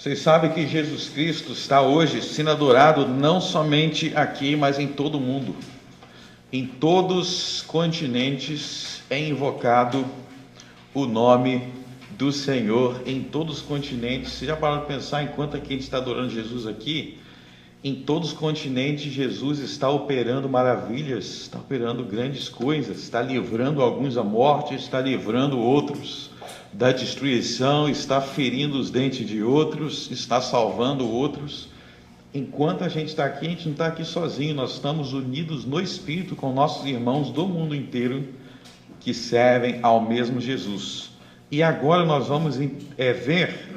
Vocês sabem que Jesus Cristo está hoje sendo adorado não somente aqui, mas em todo o mundo. Em todos os continentes é invocado o nome do Senhor, em todos os continentes. Você já parou para pensar enquanto aqui a gente está adorando Jesus aqui? Em todos os continentes Jesus está operando maravilhas, está operando grandes coisas, está livrando alguns da morte, está livrando outros da destruição, está ferindo os dentes de outros, está salvando outros. Enquanto a gente está aqui, a gente não está aqui sozinho, nós estamos unidos no Espírito com nossos irmãos do mundo inteiro que servem ao mesmo Jesus. E agora nós vamos ver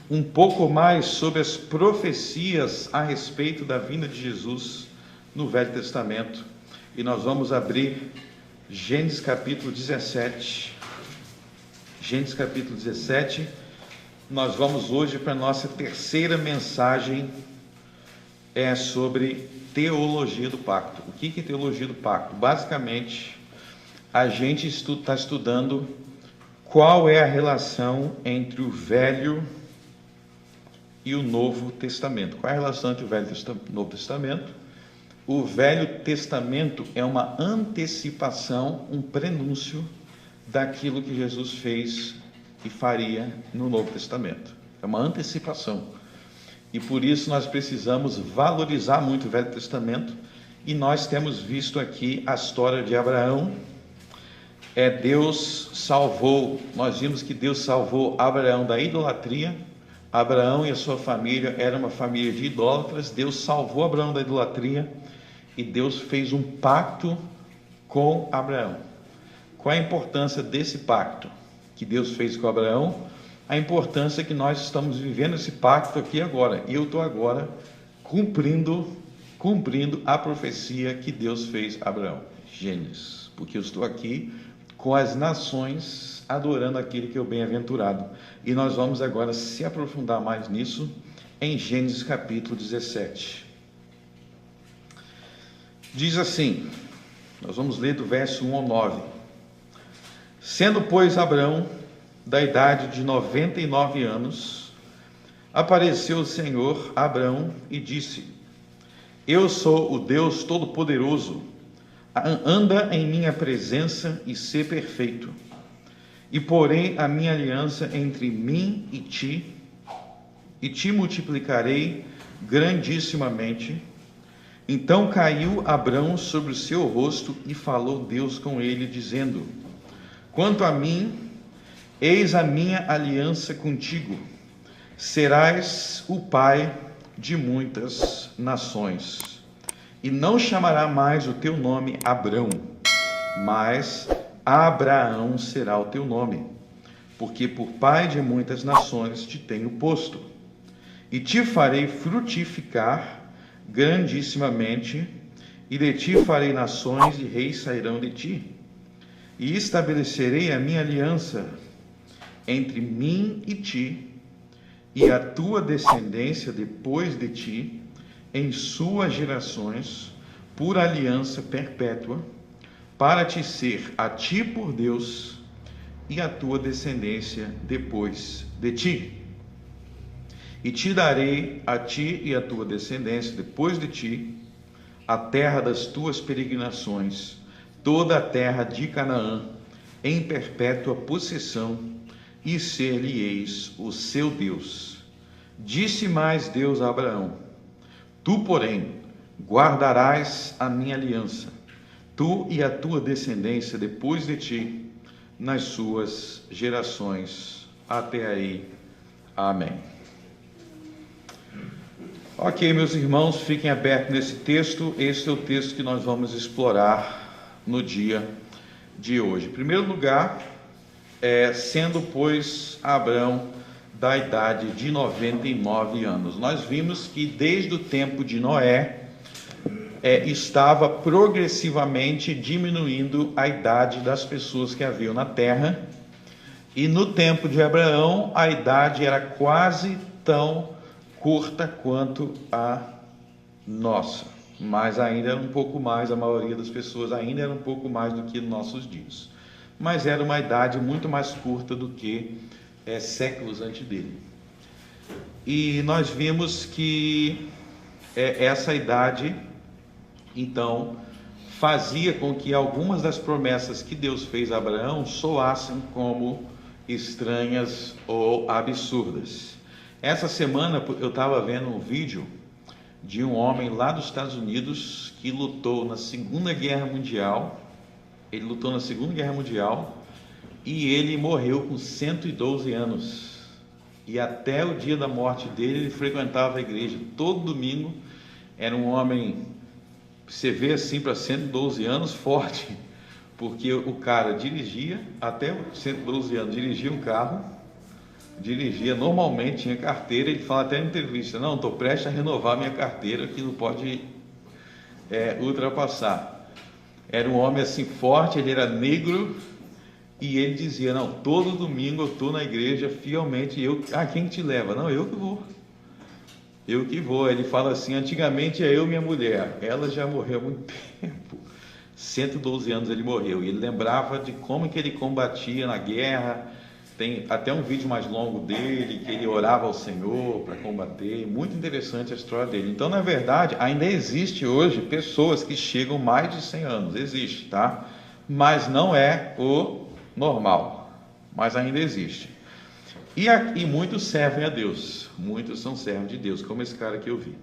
um pouco mais sobre as profecias a respeito da vinda de Jesus no Velho Testamento. E nós vamos abrir Gênesis capítulo 17. Gênesis capítulo 17. Nós vamos hoje para a nossa terceira mensagem, sobre teologia do pacto. O que é teologia do pacto? Basicamente, a gente está estudando qual é a relação entre o Velho e o Novo Testamento. Qual é a relação entre o Velho e o Novo Testamento? O Velho Testamento é uma antecipação, um prenúncio daquilo que Jesus fez e faria no Novo Testamento. É uma antecipação. E por isso nós precisamos valorizar muito o Velho Testamento. E nós temos visto aqui a história de Abraão. Deus salvou, nós vimos que Deus salvou Abraão da idolatria. Abraão e a sua família eram uma família de idólatras. Deus salvou Abraão da idolatria e Deus fez um pacto com Abraão. Qual a importância desse pacto que Deus fez com Abraão? A importância que nós estamos vivendo esse pacto aqui agora. E eu estou agora cumprindo a profecia que Deus fez a Abraão. Gênesis. Porque eu estou aqui com as nações adorando aquele que é o bem-aventurado. E nós vamos agora se aprofundar mais nisso em Gênesis capítulo 17. Diz assim, nós vamos ler do verso 1 ao 9. Sendo, pois, Abraão da idade de 99 anos, apareceu o Senhor a Abraão e disse: Eu sou o Deus Todo-Poderoso, anda em minha presença e sê perfeito. E porém a minha aliança entre mim e te multiplicarei grandissimamente. Então caiu Abrão sobre o seu rosto e falou Deus com ele, dizendo: Quanto a mim, eis a minha aliança contigo, serás o pai de muitas nações. E não chamará mais o teu nome Abrão, mas Abraão será o teu nome, porque por pai de muitas nações te tenho posto. E te farei frutificar grandissimamente, e de ti farei nações, e reis sairão de ti. E estabelecerei a minha aliança entre mim e ti, e a tua descendência depois de ti, em suas gerações, por aliança perpétua, para te ser a ti por Deus, e a tua descendência depois de ti. E te darei a ti e a tua descendência depois de ti a terra das tuas peregrinações, toda a terra de Canaã, em perpétua possessão, e ser-lhe-eis o seu Deus. Disse mais Deus a Abraão: Tu, porém, guardarás a minha aliança, tu e a tua descendência depois de ti, nas suas gerações. Até aí. Amém. Ok, meus irmãos, fiquem abertos nesse texto. Este é o texto que nós vamos explorar no dia de hoje. Em primeiro lugar, sendo, pois, Abrão da idade de 99 anos. Nós vimos que desde o tempo de Noé, estava progressivamente diminuindo a idade das pessoas que haviam na terra. E no tempo de Abraão, a idade era quase tão curta quanto a nossa, mas ainda era um pouco mais, a maioria das pessoas ainda era um pouco mais do que nos nossos dias, mas era uma idade muito mais curta do que séculos antes dele. E nós vimos que essa idade, então, fazia com que algumas das promessas que Deus fez a Abraão soassem como estranhas ou absurdas. Essa semana eu estava vendo um vídeo de um homem lá dos Estados Unidos que lutou na Segunda Guerra Mundial. Ele lutou na Segunda Guerra Mundial e ele morreu com 112 anos. E até o dia da morte dele, ele frequentava a igreja todo domingo. Era um homem, você vê assim, para 112 anos, forte, porque o cara dirigia, até 112 anos, dirigia um carro, dirigia normalmente, tinha carteira. Ele fala até em entrevista: não, estou prestes a renovar minha carteira, que não pode ultrapassar. Era um homem assim forte, ele era negro, e ele dizia: não, todo domingo eu estou na igreja fielmente. Quem te leva? Não, eu que vou. Eu que vou. Ele fala assim: antigamente é eu e minha mulher, ela já morreu há muito tempo. 112 anos ele morreu, e ele lembrava de como que ele combatia na guerra. Tem até um vídeo mais longo dele, que ele orava ao Senhor para combater. Muito interessante a história dele. Então, na verdade, ainda existe hoje pessoas que chegam mais de 100 anos, existe, tá? Mas não é o normal, mas ainda existe. E muitos servem a Deus, muitos são servos de Deus, como esse cara que eu vi.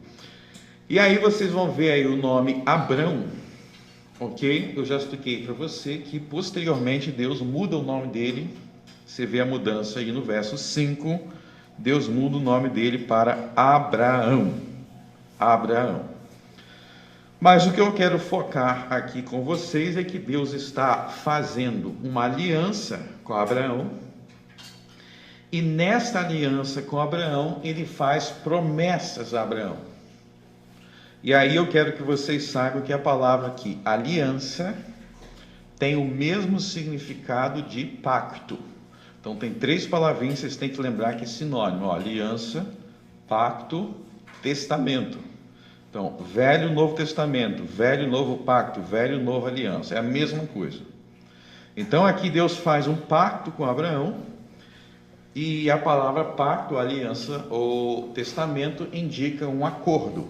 E aí vocês vão ver aí o nome Abrão, ok? Eu já expliquei para você que posteriormente Deus muda o nome dele. Você vê a mudança aí no verso 5, Deus muda o nome dele para Abraão. Abraão. Mas o que eu quero focar aqui com vocês é que Deus está fazendo uma aliança com Abraão, e nesta aliança com Abraão, ele faz promessas a Abraão. E aí eu quero que vocês saibam que a palavra aqui, aliança, tem o mesmo significado de pacto. Então tem 3 palavrinhas, vocês têm que lembrar que é sinônimo: aliança, pacto, testamento. Então, Velho e Novo Testamento, Velho e Novo Pacto, Velho e Novo Aliança, é a mesma coisa. Então aqui Deus faz um pacto com Abraão, e a palavra pacto, aliança ou testamento indica um acordo.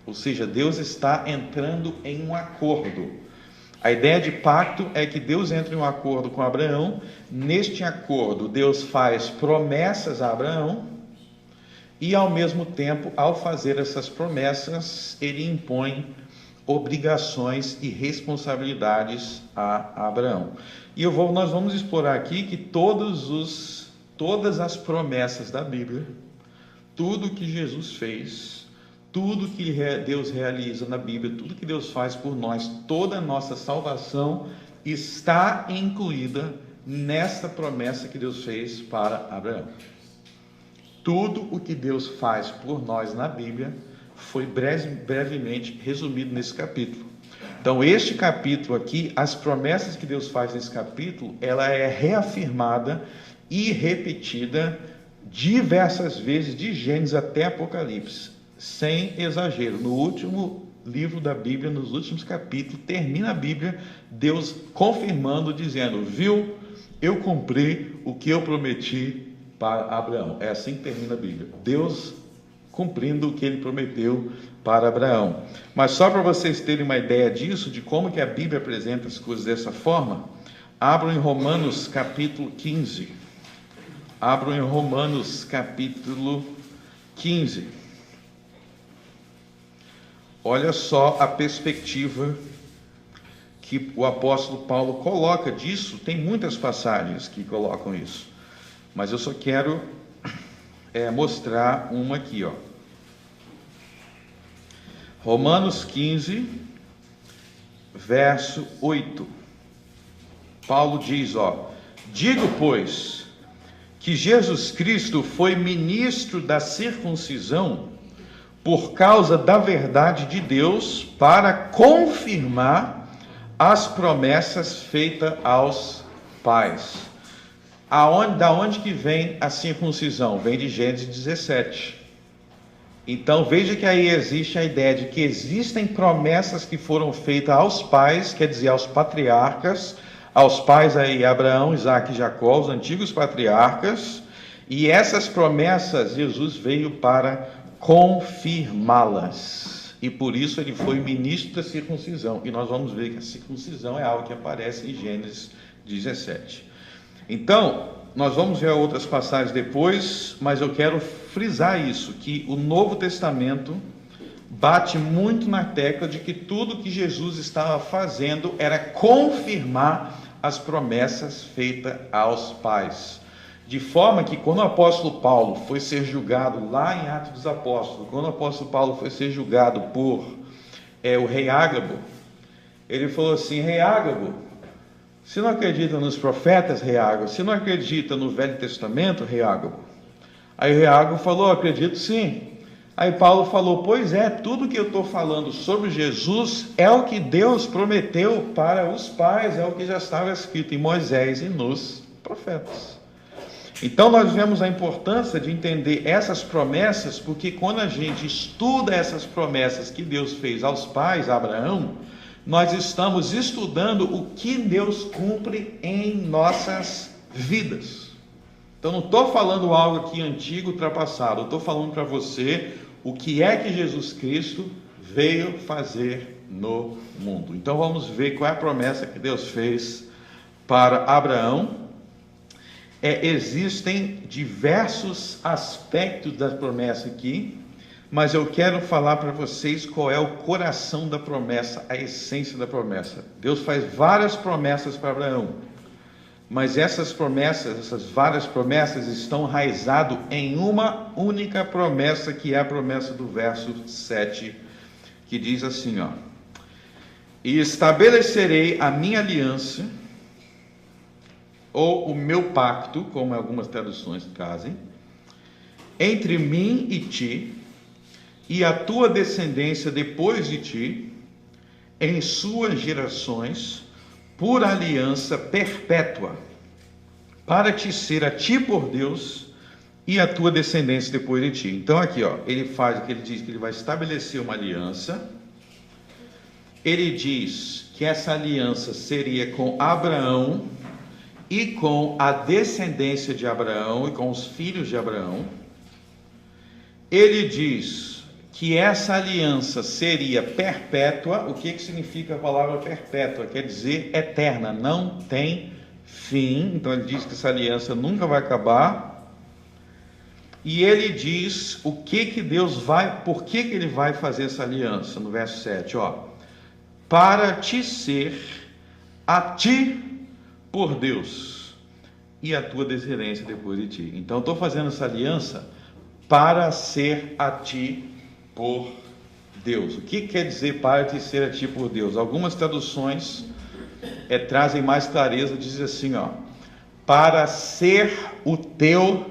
Ou seja, Deus está entrando em um acordo. A ideia de pacto é que Deus entra em um acordo com Abraão. Neste acordo, Deus faz promessas a Abraão, e ao mesmo tempo, ao fazer essas promessas, ele impõe obrigações e responsabilidades a Abraão. E nós vamos explorar aqui que todas as promessas da Bíblia, tudo que Jesus fez, tudo que Deus realiza na Bíblia, tudo que Deus faz por nós, toda a nossa salvação está incluída nesta promessa que Deus fez para Abraão. Tudo o que Deus faz por nós na Bíblia foi brevemente resumido nesse capítulo. Então, este capítulo aqui, as promessas que Deus faz nesse capítulo, ela é reafirmada e repetida diversas vezes, de Gênesis até Apocalipse, sem exagero. No último livro da Bíblia, nos últimos capítulos, termina a Bíblia, Deus confirmando, dizendo: viu, eu cumpri o que eu prometi para Abraão. É assim que termina a Bíblia, Deus cumprindo o que ele prometeu para Abraão. Mas só para vocês terem uma ideia disso, de como que a Bíblia apresenta as coisas dessa forma, abram em Romanos capítulo 15. Abram em Romanos capítulo 15. Olha só a perspectiva que o apóstolo Paulo coloca disso. Tem muitas passagens que colocam isso, mas eu só quero mostrar uma aqui, ó. Romanos 15, verso 8. Paulo diz, ó: digo, pois, que Jesus Cristo foi ministro da circuncisão por causa da verdade de Deus, para confirmar as promessas feitas aos pais. Da onde que vem a circuncisão? Vem de Gênesis 17. Então veja que aí existe a ideia de que existem promessas que foram feitas aos pais, quer dizer, aos patriarcas, aos pais aí, Abraão, Isaque e Jacó, os antigos patriarcas, E essas promessas Jesus veio para confirmá-las. E por isso ele foi ministro da circuncisão. E nós vamos ver que a circuncisão é algo que aparece em Gênesis 17. Então, nós vamos ver outras passagens depois, mas eu quero frisar isso, que o Novo Testamento bate muito na tecla de que tudo que Jesus estava fazendo era confirmar as promessas feitas aos pais. De forma que quando o apóstolo Paulo foi ser julgado lá em Atos dos Apóstolos, quando o apóstolo Paulo foi ser julgado por o rei Ágabo, ele falou assim: rei Ágabo, você não acredita nos profetas, rei Ágabo? Você não acredita no Velho Testamento, rei Ágabo? Aí o rei Ágabo falou: acredito sim. Aí Paulo falou: pois é, tudo que eu estou falando sobre Jesus é o que Deus prometeu para os pais, é o que já estava escrito em Moisés e nos profetas. Então nós vemos a importância de entender essas promessas, porque quando a gente estuda essas promessas que Deus fez aos pais, a Abraão, nós estamos estudando o que Deus cumpre em nossas vidas. Então não estou falando algo aqui antigo, ultrapassado, eu estou falando para você o que é que Jesus Cristo veio fazer no mundo. Então vamos ver qual é a promessa que Deus fez para Abraão. Existem diversos aspectos da promessa aqui, mas eu quero falar para vocês qual é o coração da promessa, a essência da promessa. Deus faz várias promessas para Abraão, mas essas várias promessas estão enraizadas em uma única promessa, que é a promessa do verso 7, que diz assim, e estabelecerei a minha aliança, ou o meu pacto, como algumas traduções trazem, entre mim e ti, e a tua descendência depois de ti, em suas gerações, por aliança perpétua, para te ser a ti por Deus, e a tua descendência depois de ti. Então aqui, ele faz o que ele diz, que ele vai estabelecer uma aliança. Ele diz que essa aliança seria com Abraão, e com a descendência de Abraão, e com os filhos de Abraão. Ele diz que essa aliança seria perpétua. O que significa a palavra perpétua? Quer dizer eterna, não tem fim. Então ele diz que essa aliança nunca vai acabar. E ele diz o que Deus vai, por que ele vai fazer essa aliança, no verso 7, para te ser a ti por Deus, e a tua descendência depois de ti. Então estou fazendo essa aliança para ser a ti por Deus. O que quer dizer para te ser a ti por Deus? Algumas traduções trazem mais clareza, diz assim, para ser o teu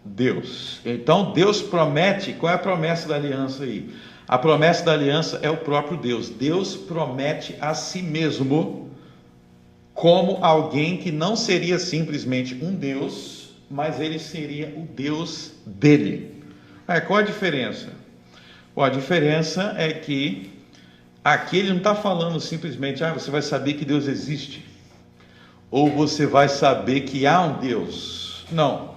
Deus. Então Deus promete. Qual é a promessa da aliança aí? A promessa da aliança é o próprio Deus. Deus promete a si mesmo como alguém que não seria simplesmente um Deus, mas ele seria o Deus dele. Qual a diferença? A diferença é que aqui ele não está falando simplesmente, você vai saber que Deus existe, ou você vai saber que há um Deus. Não,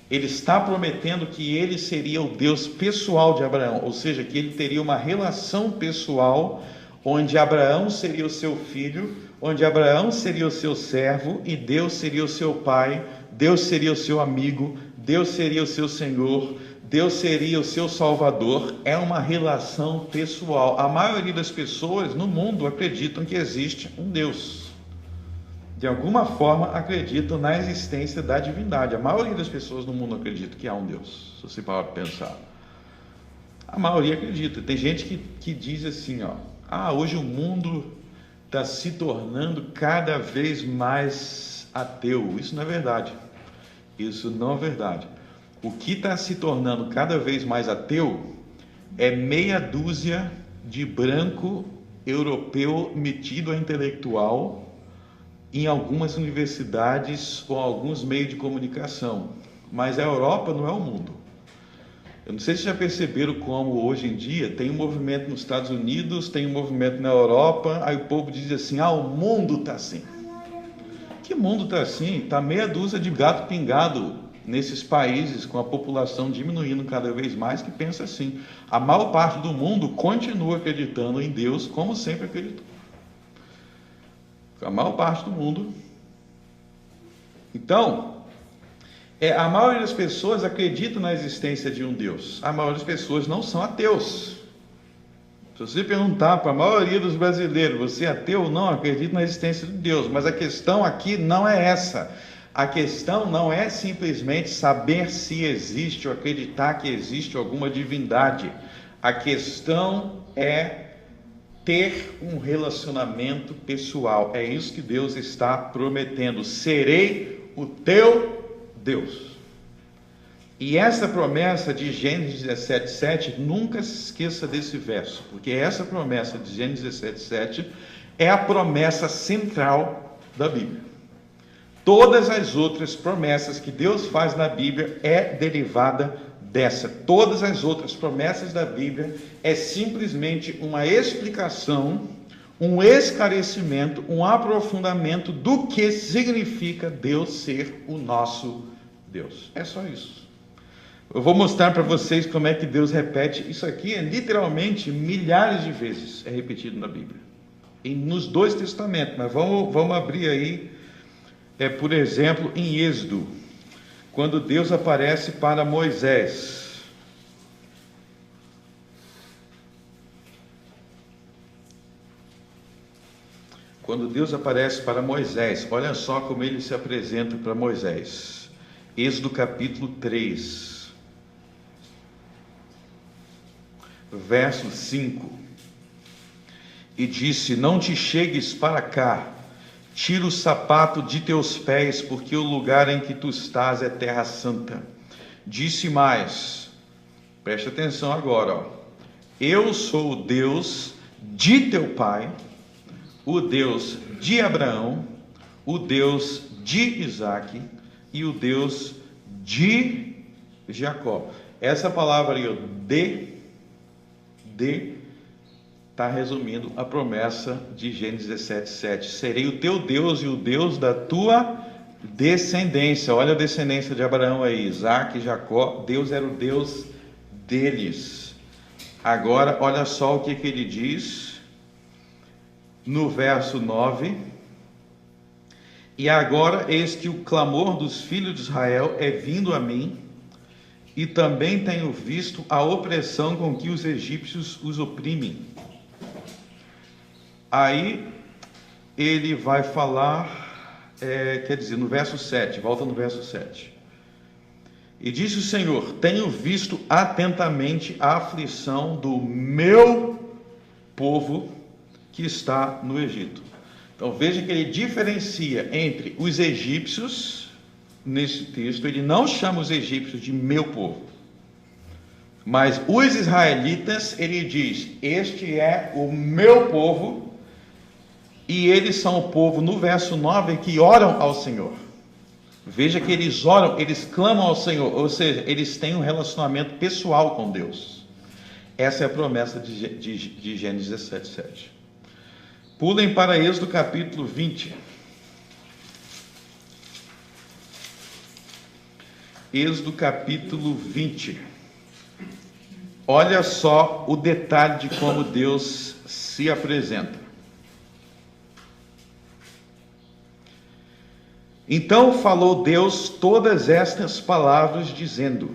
ele está prometendo que ele seria o Deus pessoal de Abraão, ou seja, que ele teria uma relação pessoal, onde Abraão seria o seu filho, onde Abraão seria o seu servo, e Deus seria o seu pai, Deus seria o seu amigo, Deus seria o seu Senhor, Deus seria o seu Salvador. É uma relação pessoal. A maioria das pessoas no mundo acreditam que existe um Deus. De alguma forma acreditam na existência da divindade. A maioria das pessoas no mundo acredita que há um Deus, se você parar para pensar. A maioria acredita. Tem gente que diz assim, hoje o mundo está se tornando cada vez mais ateu. Isso não é verdade. Isso não é verdade. O que está se tornando cada vez mais ateu é meia dúzia de branco europeu metido a intelectual em algumas universidades ou alguns meios de comunicação. Mas a Europa não é o mundo. Eu não sei se já perceberam como hoje em dia tem um movimento nos Estados Unidos, tem um movimento na Europa, aí o povo diz assim, o mundo está assim. Que mundo está assim? Está meia dúzia de gato pingado nesses países com a população diminuindo cada vez mais que pensa assim. A maior parte do mundo continua acreditando em Deus como sempre acreditou. A maior parte do mundo. Então, a maioria das pessoas acredita na existência de um Deus. A maioria das pessoas não são ateus. Se você perguntar para a maioria dos brasileiros, você é ateu ou não, acredita na existência de Deus, mas a questão aqui não é essa. A questão não é simplesmente saber se existe ou acreditar que existe alguma divindade. A questão é ter um relacionamento pessoal. É isso que Deus está prometendo. Serei o teu Deus. E essa promessa de Gênesis 17:7, nunca se esqueça desse verso, porque essa promessa de Gênesis 17:7 é a promessa central da Bíblia. Todas as outras promessas que Deus faz na Bíblia é derivada dessa. Todas as outras promessas da Bíblia é simplesmente uma explicação, um esclarecimento, um aprofundamento do que significa Deus ser o nosso Deus. É só isso. Eu vou mostrar para vocês como é que Deus repete. Isso aqui é literalmente milhares de vezes é repetido na Bíblia. Nos dois testamentos. Mas vamos abrir aí, por exemplo, em Êxodo. Quando Deus aparece para Moisés. Quando Deus aparece para Moisés, olha só como ele se apresenta para Moisés. Êxodo capítulo 3. Verso 5, e disse: não te chegues para cá, tira o sapato de teus pés, porque o lugar em que tu estás é terra santa. Disse mais, presta atenção agora, ó. Eu sou o Deus de teu pai, o Deus de Abraão, o Deus de Isaque e o Deus de Jacó. Essa palavra aí, está resumindo a promessa de Gênesis 17:7. Serei o teu Deus e o Deus da tua descendência. Olha a descendência de Abraão aí, Isaque, Jacó. Deus era o Deus deles. Agora, olha só o que ele diz no verso 9. E agora, eis que o clamor dos filhos de Israel é vindo a mim, e também tenho visto a opressão com que os egípcios os oprimem. Aí ele vai falar, quer dizer, no verso 7, volta no verso 7. E disse o Senhor: tenho visto atentamente a aflição do meu povo que está no Egito. Então veja que ele diferencia entre os egípcios. Nesse texto, ele não chama os egípcios de meu povo, mas os israelitas, ele diz: este é o meu povo, e eles são o povo, no verso 9, que oram ao Senhor. Veja que eles oram, eles clamam ao Senhor, ou seja, eles têm um relacionamento pessoal com Deus. Essa é a promessa de Gênesis 17:7. Pulem para Êxodo capítulo 20. Êxodo capítulo 20. Olha só o detalhe de como Deus se apresenta. Então falou Deus todas estas palavras, dizendo,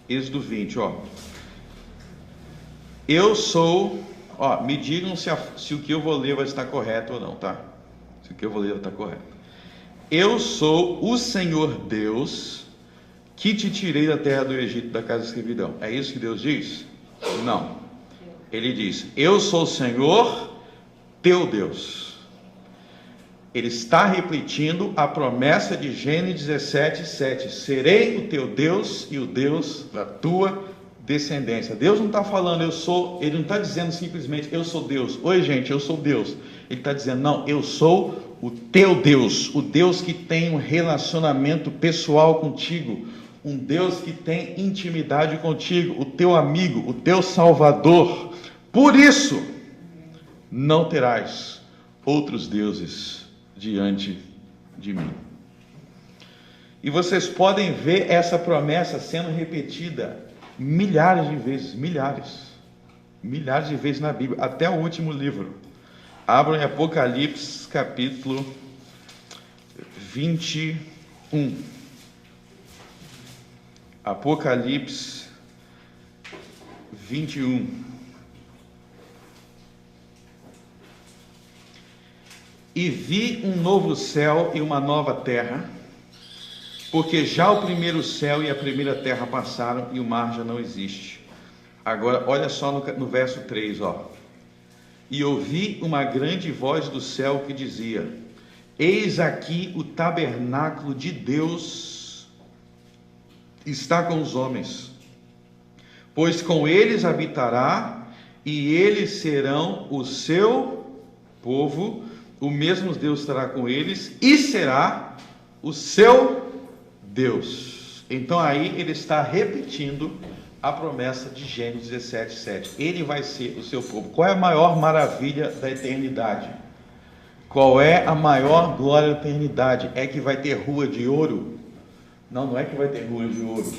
Êxodo 20, eu sou, me digam se o que eu vou ler vai estar correto ou não, tá? Se o que eu vou ler vai estar correto. Eu sou o Senhor Deus que te tirei da terra do Egito, da casa de escravidão. É isso que Deus diz? Não. Ele diz: eu sou o Senhor teu Deus. Ele está repetindo a promessa de Gênesis 17:7. Serei o teu Deus e o Deus da tua descendência. Deus não está falando eu sou, ele não está dizendo simplesmente eu sou Deus. Oi gente, eu sou Deus. Ele está dizendo não, eu sou o teu Deus, o Deus que tem um relacionamento pessoal contigo, um Deus que tem intimidade contigo, o teu amigo, o teu Salvador. Por isso, não terás outros deuses diante de mim. E vocês podem ver essa promessa sendo repetida milhares de vezes na Bíblia, até o último livro. Abram em Apocalipse capítulo 21. Apocalipse 21. E vi um novo céu e uma nova terra, porque já o primeiro céu e a primeira terra passaram e o mar já não existe. Agora, olha só no verso 3, ó. E ouvi uma grande voz do céu que dizia: eis aqui o tabernáculo de Deus está com os homens, pois com eles habitará, e eles serão o seu povo, o mesmo Deus estará com eles, e será o seu Deus. Então aí ele está repetindo a promessa de Gênesis 17:7. Ele vai ser o seu povo. Qual é a maior maravilha da eternidade? Qual é a maior glória da eternidade? É que vai ter rua de ouro? Não, não é que vai ter rua de ouro,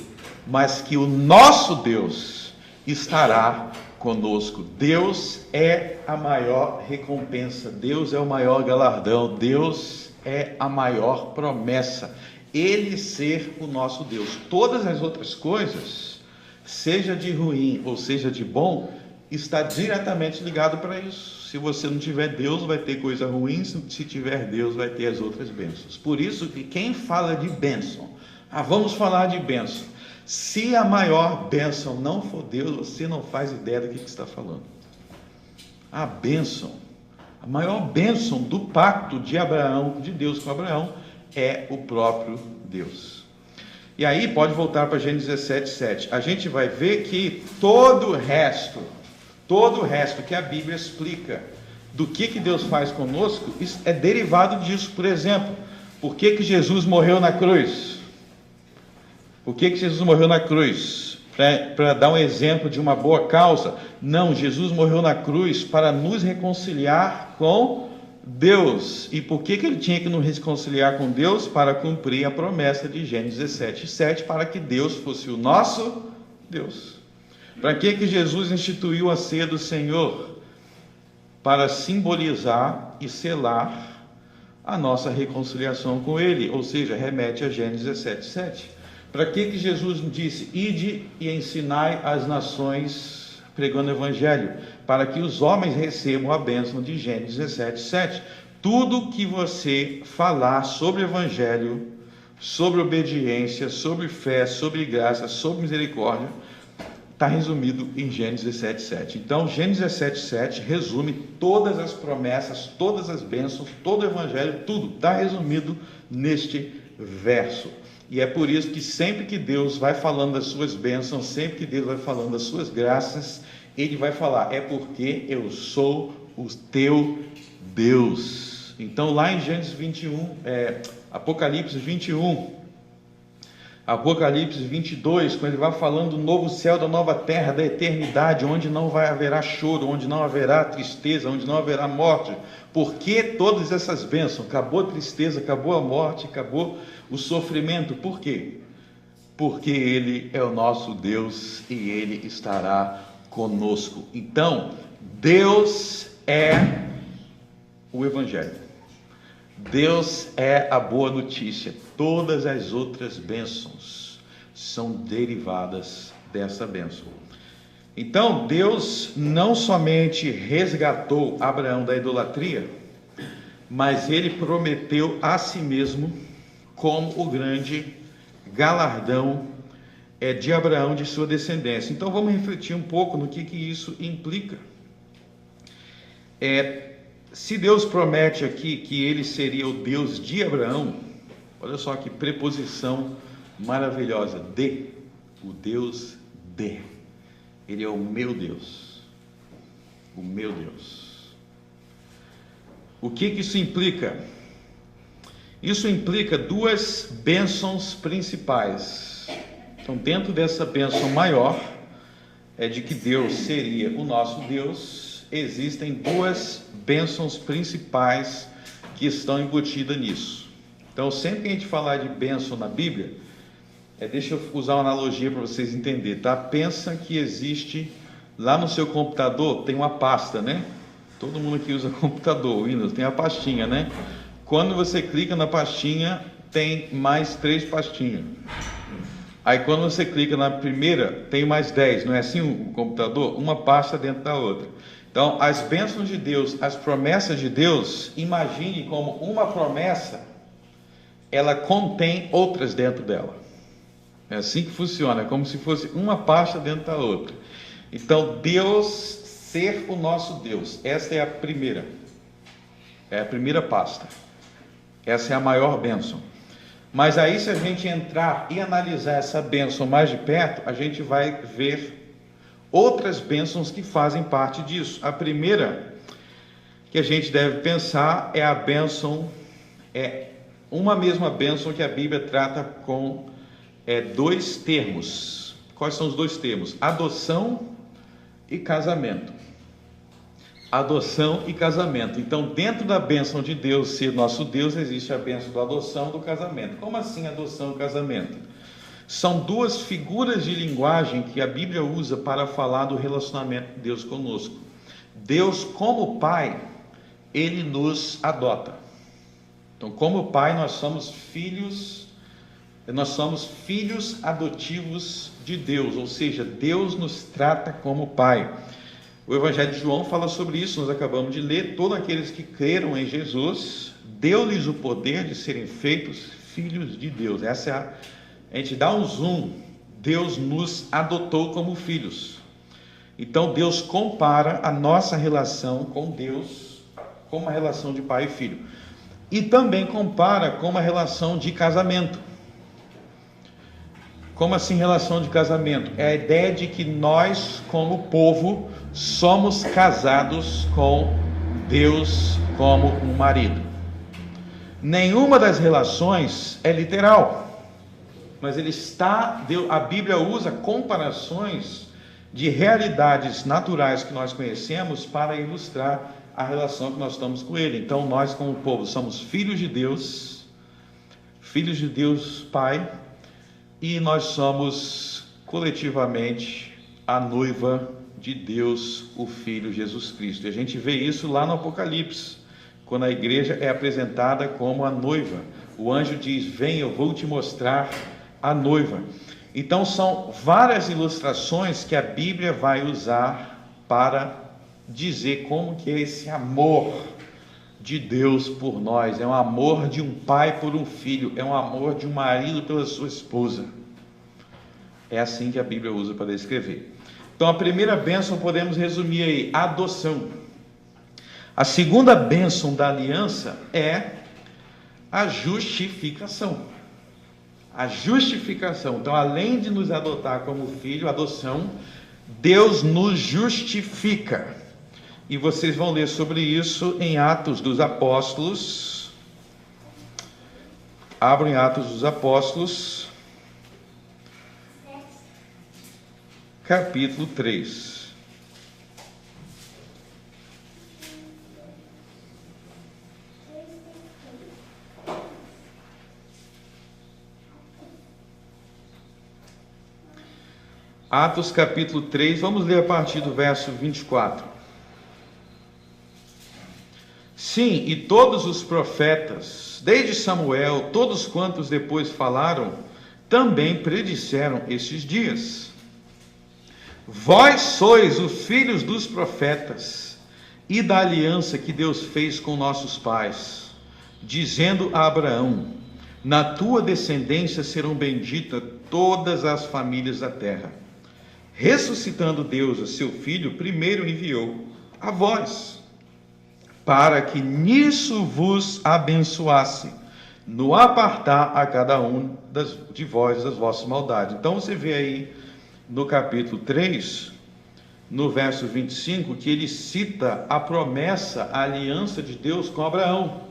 mas que o nosso Deus estará conosco. Deus é a maior recompensa, Deus é o maior galardão, Deus é a maior promessa. Ele ser o nosso Deus. Todas as outras coisas, seja de ruim ou seja de bom, está diretamente ligado para isso. Se você não tiver Deus, vai ter coisa ruim. Se tiver Deus, vai ter as outras bênçãos. Por isso que quem fala de bênção, vamos falar de bênção. Se a maior bênção não for Deus, você não faz ideia do que está falando. A bênção, a maior bênção do pacto de Abraão, de Deus com Abraão, é o próprio Deus. E aí pode voltar para Gênesis 17:7. A gente vai ver que todo o resto que a Bíblia explica do que Deus faz conosco, isso é derivado disso. Por exemplo, por que Jesus morreu na cruz? Por que Jesus morreu na cruz? Para dar um exemplo de uma boa causa? Não, Jesus morreu na cruz para nos reconciliar com Deus. E por que ele tinha que nos reconciliar com Deus? Para cumprir a promessa de Gênesis 17:7, para que Deus fosse o nosso Deus. Para que Jesus instituiu a ceia do Senhor? Para simbolizar e selar a nossa reconciliação com Ele, ou seja, remete a Gênesis 17:7. Para que Jesus disse: ide e ensinai as nações pregando o Evangelho? Para que os homens recebam a bênção de Gênesis 17:7. Tudo que você falar sobre o Evangelho, sobre obediência, sobre fé, sobre graça, sobre misericórdia, está resumido em Gênesis 17:7. Então, Gênesis 17:7 resume todas as promessas, todas as bênçãos, todo o Evangelho, tudo está resumido neste verso. E é por isso que sempre que Deus vai falando das suas bênçãos, sempre que Deus vai falando das suas graças, Ele vai falar: é porque eu sou o teu Deus. Então, lá em Gênesis 21, Apocalipse 21, Apocalipse 22, quando ele vai falando do novo céu, da nova terra, da eternidade, onde não haverá choro, onde não haverá tristeza, onde não haverá morte. Por que todas essas bênçãos? Acabou a tristeza, acabou a morte, acabou o sofrimento. Por quê? Porque Ele é o nosso Deus e Ele estará conosco. Então, Deus é o Evangelho. Deus é a boa notícia. Todas as outras bênçãos são derivadas dessa bênção. Então, Deus não somente resgatou Abraão da idolatria, mas Ele prometeu a si mesmo como o grande galardão de Abraão, de sua descendência. Então, vamos refletir um pouco no que isso implica. Se Deus promete aqui que Ele seria o Deus de Abraão, olha só que preposição maravilhosa, o Deus de. Ele é o meu Deus, o meu Deus. O que isso implica? Isso implica duas bênçãos principais. Então, dentro dessa bênção maior, de que Deus seria o nosso Deus, existem duas bênçãos principais que estão embutidas nisso. Então, sempre que a gente falar de bênção na Bíblia, deixa eu usar uma analogia para vocês entenderem, tá? Pensa que existe, lá no seu computador, tem uma pasta, né? Todo mundo aqui usa computador, Windows, tem a pastinha, né? Quando você clica na pastinha, tem mais 3 pastinhas. Aí quando você clica na primeira, tem mais 10, não é assim o computador? Uma pasta dentro da outra. Então, as bênçãos de Deus, as promessas de Deus, imagine como uma promessa, ela contém outras dentro dela. É assim que funciona, é como se fosse uma pasta dentro da outra. Então, Deus ser o nosso Deus, essa é a primeira pasta. Essa é a maior bênção. Mas aí, se a gente entrar e analisar essa bênção mais de perto, a gente vai ver outras bênçãos que fazem parte disso. A primeira que a gente deve pensar é a bênção, uma mesma bênção que a Bíblia trata com 2 termos. Quais são os 2 termos? Adoção e casamento. Adoção e casamento. Então, dentro da bênção de Deus ser nosso Deus, existe a bênção da adoção e do casamento. Como assim adoção e casamento? São 2 figuras de linguagem que a Bíblia usa para falar do relacionamento de Deus conosco. Deus, como Pai, Ele nos adota. Então, como Pai, nós somos filhos adotivos de Deus, ou seja, Deus nos trata como Pai. O Evangelho de João fala sobre isso, nós acabamos de ler. Todos aqueles que creram em Jesus, deu-lhes o poder de serem feitos filhos de Deus. A gente dá um zoom, Deus nos adotou como filhos. Então Deus compara a nossa relação com Deus com uma relação de pai e filho. E também compara com uma relação de casamento. Como assim relação de casamento? É a ideia de que nós, como povo, somos casados com Deus como um marido. Nenhuma das relações é literal, mas a Bíblia usa comparações de realidades naturais que nós conhecemos para ilustrar a relação que nós estamos com Ele. Então, nós, como povo, somos filhos de Deus Pai, e nós somos coletivamente a noiva de Deus, o Filho Jesus Cristo. E a gente vê isso lá no Apocalipse, quando a igreja é apresentada como a noiva. O anjo diz: vem, eu vou te mostrar a noiva. Então são várias ilustrações que a Bíblia vai usar para dizer como que é esse amor de Deus por nós. É um amor de um pai por um filho, é um amor de um marido pela sua esposa. É assim que a Bíblia usa para descrever. Então a primeira bênção podemos resumir aí: adoção. A segunda bênção da aliança é a justificação. A justificação. Então, além de nos adotar como filho, adoção, Deus nos justifica. E vocês vão ler sobre isso em Atos dos Apóstolos. Abrem Atos dos Apóstolos, capítulo 3. Atos capítulo 3, vamos ler a partir do verso 24. Sim, e todos os profetas, desde Samuel, todos quantos depois falaram, também predisseram estes dias. Vós sois os filhos dos profetas e da aliança que Deus fez com nossos pais, dizendo a Abraão: na tua descendência serão benditas todas as famílias da terra. Ressuscitando Deus a seu Filho, primeiro enviou a vós, para que nisso vos abençoasse, no apartar a cada um de vós das vossas maldades. Então você vê aí no capítulo 3, no verso 25, que ele cita a promessa, a aliança de Deus com Abraão.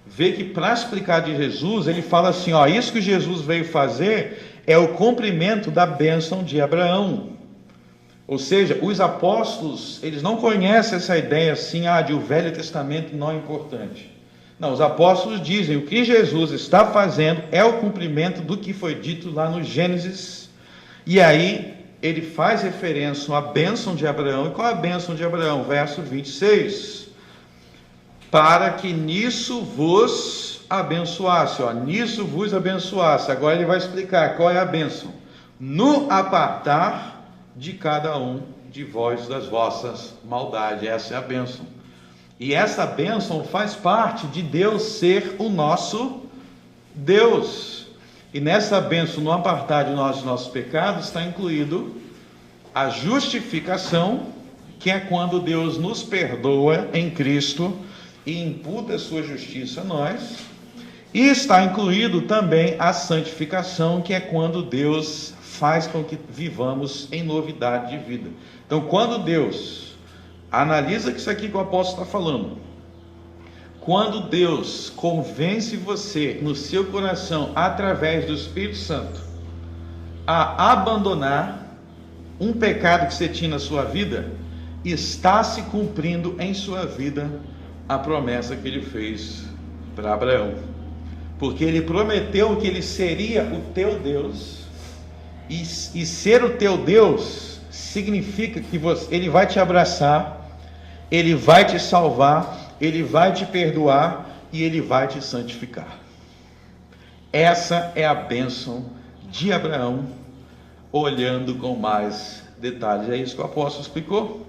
Vê que para explicar de Jesus, ele fala assim, isso que Jesus veio fazer é o cumprimento da bênção de Abraão. Ou seja, os apóstolos, eles não conhecem essa ideia assim, de o Velho Testamento não é importante. Não, os apóstolos dizem o que Jesus está fazendo é o cumprimento do que foi dito lá no Gênesis. E aí ele faz referência à bênção de Abraão. E qual é a bênção de Abraão? Verso 26. Para que nisso vos abençoasse. Nisso vos abençoasse. Agora ele vai explicar qual é a bênção. No apartar de cada um de vós das vossas maldades. Essa é a bênção. E essa bênção faz parte de Deus ser o nosso Deus. E nessa bênção, no apartar de nós dos nossos pecados, está incluído a justificação, que é quando Deus nos perdoa em Cristo e imputa a sua justiça a nós. E está incluído também a santificação, que é quando Deus faz com que vivamos em novidade de vida. Então, quando Deus analisa isso aqui que o apóstolo está falando, quando Deus convence você no seu coração, através do Espírito Santo, a abandonar um pecado que você tinha na sua vida, está se cumprindo em sua vida a promessa que ele fez para Abraão. Porque ele prometeu que ele seria o teu Deus, e ser o teu Deus significa que ele vai te abraçar, ele vai te salvar, ele vai te perdoar e ele vai te santificar. Essa é a bênção de Abraão, olhando com mais detalhes. É isso que o apóstolo explicou.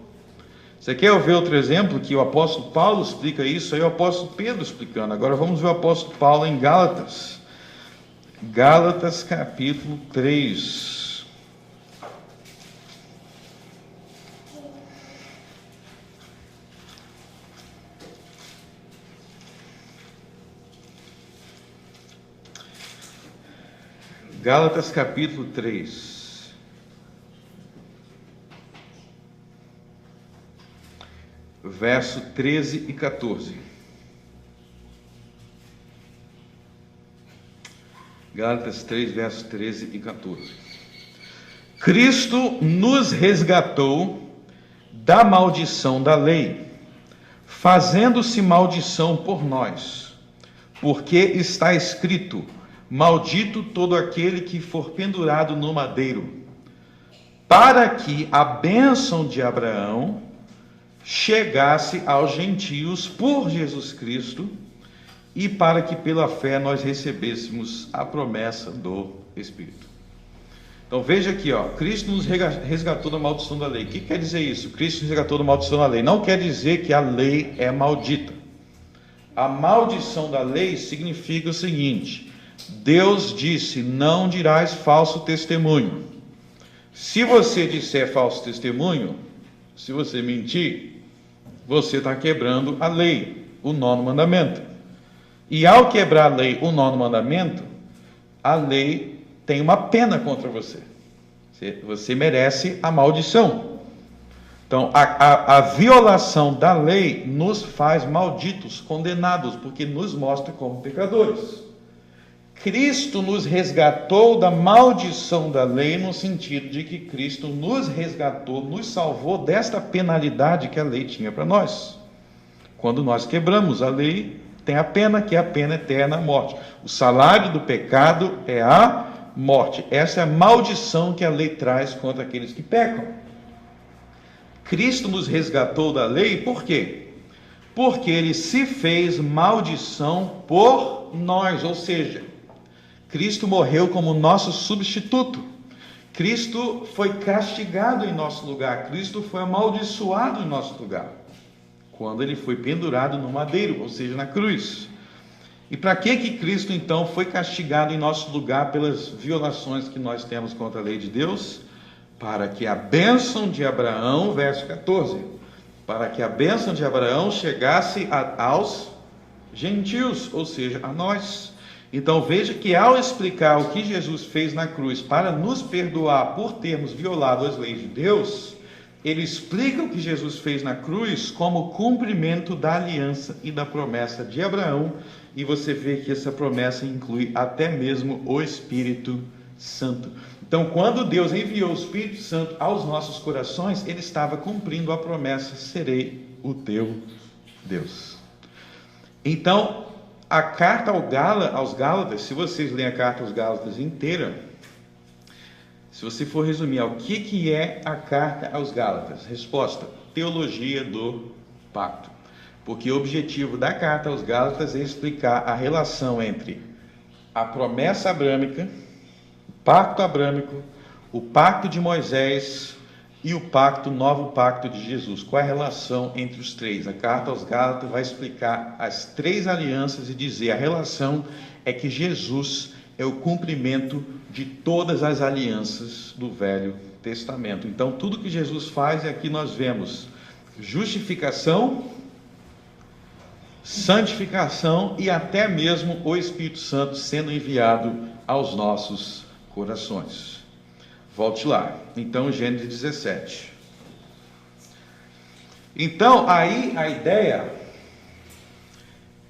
Você quer ver outro exemplo que o apóstolo Paulo explica isso? Aí o apóstolo Pedro explicando. Agora vamos ver o apóstolo Paulo em Gálatas. Gálatas capítulo 3. Gálatas capítulo 3. Verso 13 e 14. Gálatas 3, versos 13 e 14. Cristo nos resgatou da maldição da lei, fazendo-se maldição por nós, porque está escrito: maldito todo aquele que for pendurado no madeiro, para que a bênção de Abraão chegasse aos gentios por Jesus Cristo, e para que pela fé nós recebêssemos a promessa do Espírito. Então veja aqui, Cristo nos resgatou da maldição da lei. O que quer dizer isso? Cristo nos resgatou da maldição da lei. Não quer dizer que a lei é maldita. A maldição da lei significa o seguinte: Deus disse: não dirás falso testemunho. Se você disser falso testemunho, se você mentir, você está quebrando a lei, o 9º mandamento. E ao quebrar a lei, o 9º mandamento, a lei tem uma pena contra você. Você merece a maldição. Então, a violação da lei nos faz malditos, condenados, porque nos mostra como pecadores. Cristo nos resgatou da maldição da lei, no sentido de que Cristo nos resgatou, nos salvou desta penalidade que a lei tinha para nós. Quando nós quebramos a lei, tem a pena, que é a pena eterna, a morte. O salário do pecado é a morte. Essa é a maldição que a lei traz contra aqueles que pecam. Cristo nos resgatou da lei, por quê? Porque ele se fez maldição por nós, ou seja, Cristo morreu como nosso substituto. Cristo foi castigado em nosso lugar. Cristo foi amaldiçoado em nosso lugar, quando ele foi pendurado no madeiro, ou seja, na cruz. E para que Cristo então foi castigado em nosso lugar pelas violações que nós temos contra a lei de Deus? Para que a bênção de Abraão, verso 14, para que a bênção de Abraão chegasse aos gentios, ou seja, a nós. Então veja que ao explicar o que Jesus fez na cruz para nos perdoar por termos violado as leis de Deus, ele explica o que Jesus fez na cruz como cumprimento da aliança e da promessa de Abraão, e você vê que essa promessa inclui até mesmo o Espírito Santo. Então, quando Deus enviou o Espírito Santo aos nossos corações, ele estava cumprindo a promessa: serei o teu Deus. Então, a carta aos Gálatas, se vocês lerem a carta aos Gálatas inteira, se você for resumir, o que é a carta aos Gálatas? Resposta: teologia do pacto. Porque o objetivo da carta aos Gálatas é explicar a relação entre a promessa abrâmica, o pacto abrâmico, o pacto de Moisés e o novo pacto de Jesus. Qual é a relação entre os três? A carta aos Gálatas vai explicar as três alianças e dizer a relação é que Jesus é o cumprimento de todas as alianças do Velho Testamento. Então, tudo que Jesus faz, aqui nós vemos justificação, santificação e até mesmo o Espírito Santo sendo enviado aos nossos corações. Volte lá. Então, Gênesis 17. Então, aí a ideia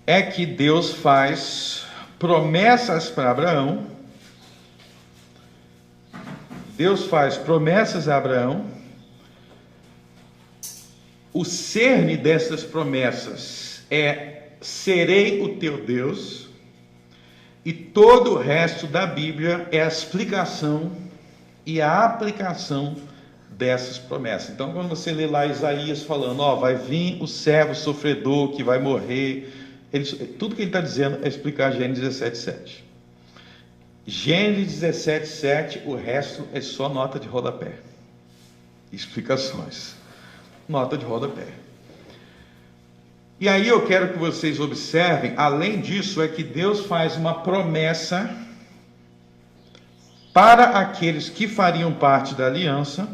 é que Deus faz promessas para Abraão. Deus faz promessas a Abraão. O cerne dessas promessas é: serei o teu Deus. E todo o resto da Bíblia é a explicação e a aplicação dessas promessas. Então, quando você lê lá Isaías falando, vai vir o servo sofredor que vai morrer, tudo que ele está dizendo é explicar Gênesis 17:7. Gênesis 17:7, o resto é só nota de rodapé. Explicações. Nota de rodapé. E aí eu quero que vocês observem, além disso, é que Deus faz uma promessa para aqueles que fariam parte da aliança,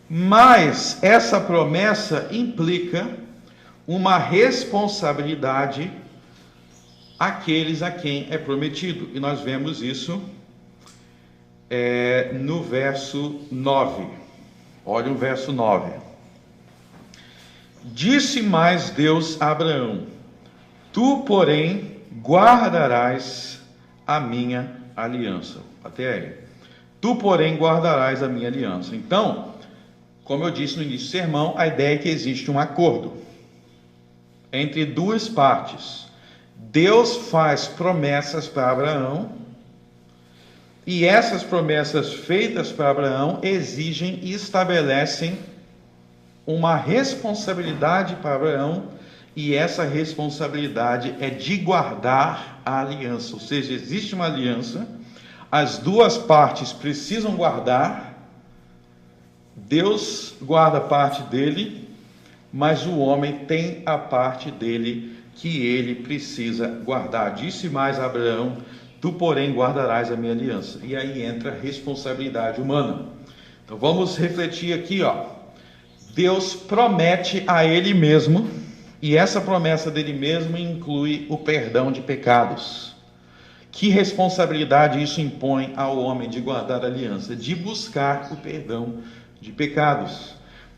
mas essa promessa implica uma responsabilidade àqueles a quem é prometido. E nós vemos isso no verso 9. Olha o verso 9. Disse mais Deus a Abraão: tu, porém, guardarás a minha aliança. Até aí. Tu, porém, guardarás a minha aliança. Então, como eu disse no início do sermão, a ideia é que existe um acordo entre duas partes. Deus faz promessas para Abraão, e essas promessas feitas para Abraão exigem e estabelecem uma responsabilidade para Abraão, e essa responsabilidade é de guardar a aliança. Ou seja, existe uma aliança, as duas partes precisam guardar. Deus guarda parte dele, mas o homem tem a parte dele que ele precisa guardar. Disse mais a Abraão: tu, porém, guardarás a minha aliança. E aí entra a responsabilidade humana. Então vamos refletir aqui, Deus promete a ele mesmo, e essa promessa dele mesmo inclui o perdão de pecados. Que responsabilidade isso impõe ao homem de guardar a aliança? De buscar o perdão de pecados.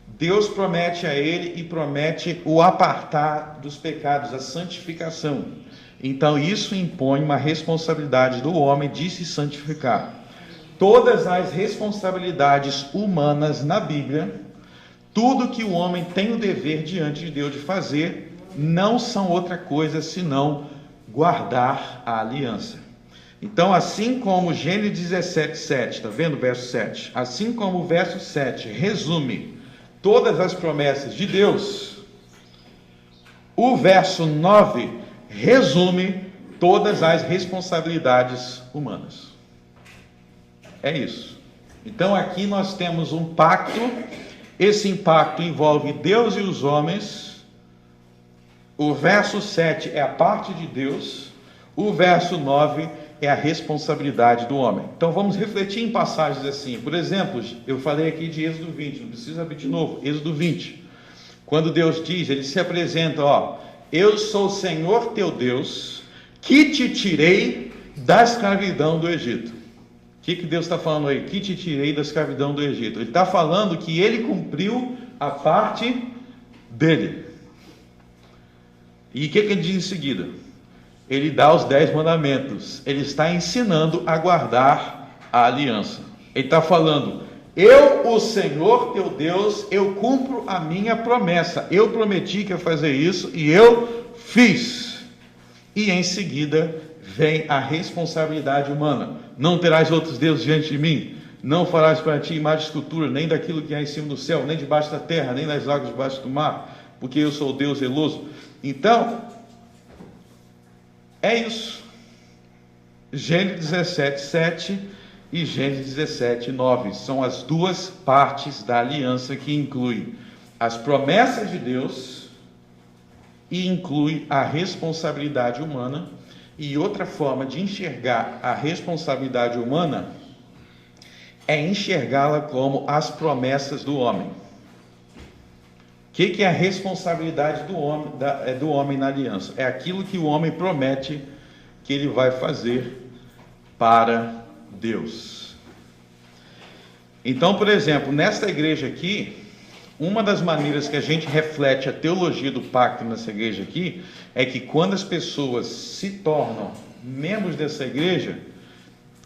Deus promete a ele e promete o apartar dos pecados, a santificação. Então isso impõe uma responsabilidade do homem de se santificar. Todas as responsabilidades humanas na Bíblia, tudo que o homem tem o dever diante de Deus de fazer, não são outra coisa senão guardar a aliança. Então, assim como Gênesis 17:7, está vendo o verso 7? Assim como o verso 7 resume todas as promessas de Deus, o verso 9 resume todas as responsabilidades humanas. É isso. Então, aqui nós temos um pacto. Esse pacto envolve Deus e os homens. O verso 7 é a parte de Deus. O verso 9 é a responsabilidade do homem. Então vamos refletir em passagens assim. Por exemplo, eu falei aqui de Êxodo 20, não precisa abrir de novo. Êxodo 20. Quando Deus diz, ele se apresenta, eu sou o Senhor teu Deus, que te tirei da escravidão do Egito. O que Deus está falando aí? Que te tirei da escravidão do Egito. Ele está falando que ele cumpriu a parte dele. E o que ele diz em seguida? Ele dá os 10 mandamentos. Ele está ensinando a guardar a aliança. Ele está falando: eu, o Senhor teu Deus, eu cumpro a minha promessa. Eu prometi que ia fazer isso e eu fiz. E em seguida vem a responsabilidade humana. Não terás outros deuses diante de mim. Não farás para ti imagem de escultura, nem daquilo que há em cima do céu, nem debaixo da terra, nem nas águas debaixo do mar, porque eu sou o Deus zeloso. Então, é isso. Gênesis 17, 7 e Gênesis 17, 9. São as duas partes da aliança que inclui as promessas de Deus e inclui a responsabilidade humana. E outra forma de enxergar a responsabilidade humana é enxergá-la como as promessas do homem. O que é a responsabilidade do homem na aliança? É aquilo que o homem promete que ele vai fazer para Deus. Então, por exemplo, nesta igreja aqui, uma das maneiras que a gente reflete a teologia do pacto nessa igreja aqui é que quando as pessoas se tornam membros dessa igreja,